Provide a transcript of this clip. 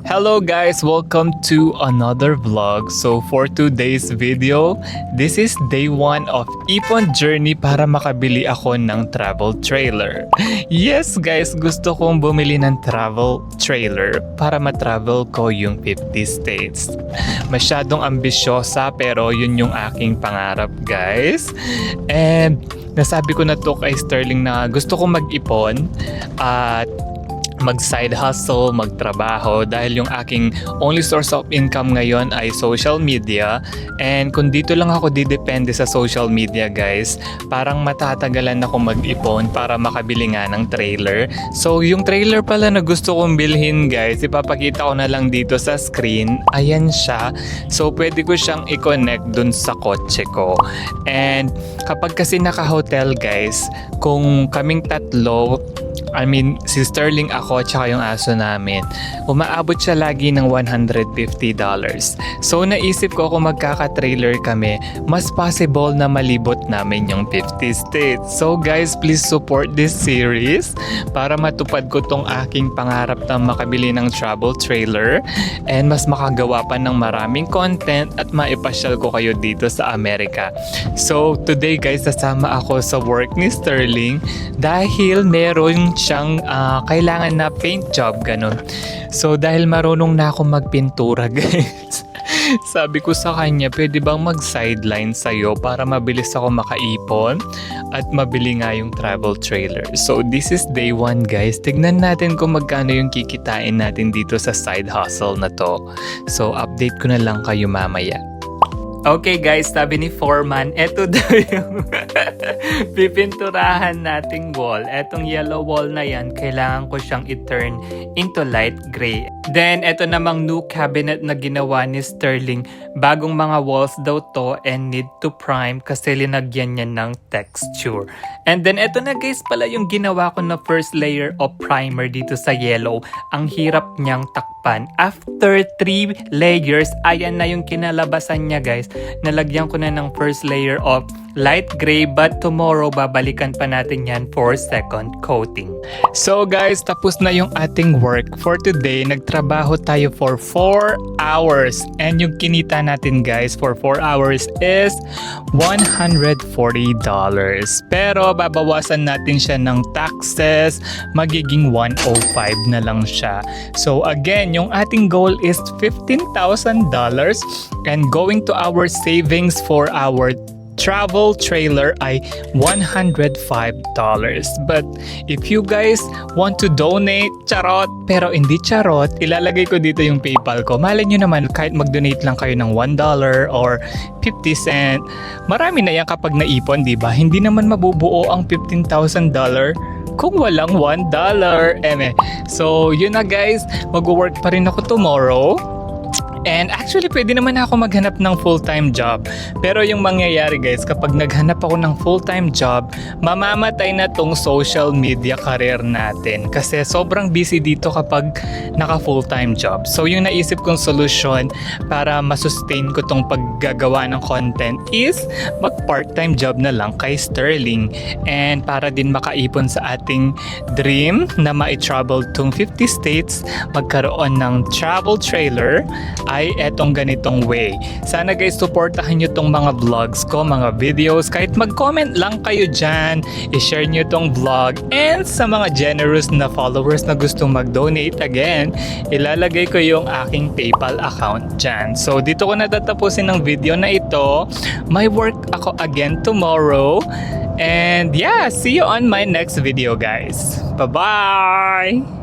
Hello guys, welcome to another vlog. So for today's video, this is day 1 of Ipon journey para makabili ako ng travel trailer. Yes guys, gusto kong bumili ng travel trailer para ma-travel ko yung 50 states. Masyadong ambisyosa pero yun yung aking pangarap guys. And nasabi ko na to kay Sterling na gusto kong mag-ipon at mag-side hustle, magtrabaho dahil yung aking only source of income ngayon ay social media, and kung dito lang ako didepende sa social media guys, parang matatagalan ako mag-ipon para makabili nga ng trailer. So yung trailer pala na gusto kong bilhin guys, ipapakita ko na lang dito sa screen. Ayan siya. So pwede ko siyang i-connect dun sa kotse ko. And kapag kasi naka-hotel guys, kung kaming tatlo, si Sterling, ako, tsaka yung aso namin, umaabot siya lagi ng $150. So naisip ko kung magkaka-trailer kami, mas possible na malibot namin yung 50 states. So guys, please support this series para matupad ko tong aking pangarap na makabili ng travel trailer and mas makagawa pa ng maraming content at maipasyal ko kayo dito sa Amerika. So today guys, sasama ako sa work ni Sterling dahil meron siyang kailangan na paint job, ganun. So dahil marunong na ako magpintura guys, sabi ko sa kanya, pwede bang mag-sideline sa'yo para mabilis ako makaipon at mabili nga yung travel trailer. So this is day 1 guys. Tignan natin kung magkano yung kikitain natin dito sa side hustle na to. So update ko na lang kayo mamaya. Okay guys, sabi ni Foreman, eto daw yung pipinturahan nating wall. Etong yellow wall na yan, kailangan ko siyang i-turn into light gray. Then, eto namang new cabinet na ginawa ni Sterling. Bagong mga walls daw to and need to prime kasi linagyan niya ng texture. And then, eto na guys pala yung ginawa ko na first layer of primer dito sa yellow. Ang hirap niyang takpan. After 3 layers, ayan na yung kinalabasan niya guys. Nalagyan ko na ng first layer of light gray, but tomorrow babalikan pa natin yan for second coating. So guys, tapos na yung ating work for today. Nagtrabaho tayo for 4 hours and yung kinita natin guys for 4 hours is $140. Pero babawasan natin siya ng taxes, magiging $105 na lang siya. So again, yung ating goal is $15,000 and going to our savings for our travel trailer ay $105. But if you guys want to donate, charot, pero hindi charot, ilalagay ko dito yung PayPal ko. Malay nyo naman, kahit mag-donate lang kayo ng $1 or 50 cent, marami na yan kapag naipon, di ba? Hindi naman mabubuo ang $15,000 kung walang $1. So yun na guys, mag-work pa rin ako tomorrow. And actually, pwede naman ako maghanap ng full-time job. Pero yung mangyayari guys, kapag naghanap ako ng full-time job, mamamatay na tong social media career natin. Kasi sobrang busy dito kapag naka full-time job. So yung naisip kong solution para masustain ko tong paggagawa ng content is mag part-time job na lang kay Sterling. And para din makaipon sa ating dream na ma-travel tong 50 states, magkaroon ng travel trailer, ay etong ganitong way. Sana guys, supportahan nyo tong mga vlogs ko, mga videos. Kahit mag-comment lang kayo dyan, i-share nyo tong vlog. And sa mga generous na followers na gustong mag-donate, again, ilalagay ko yung aking PayPal account dyan. So dito ko natatapusin ng video na ito. May work ako again tomorrow. And yeah, see you on my next video guys. Bye-bye!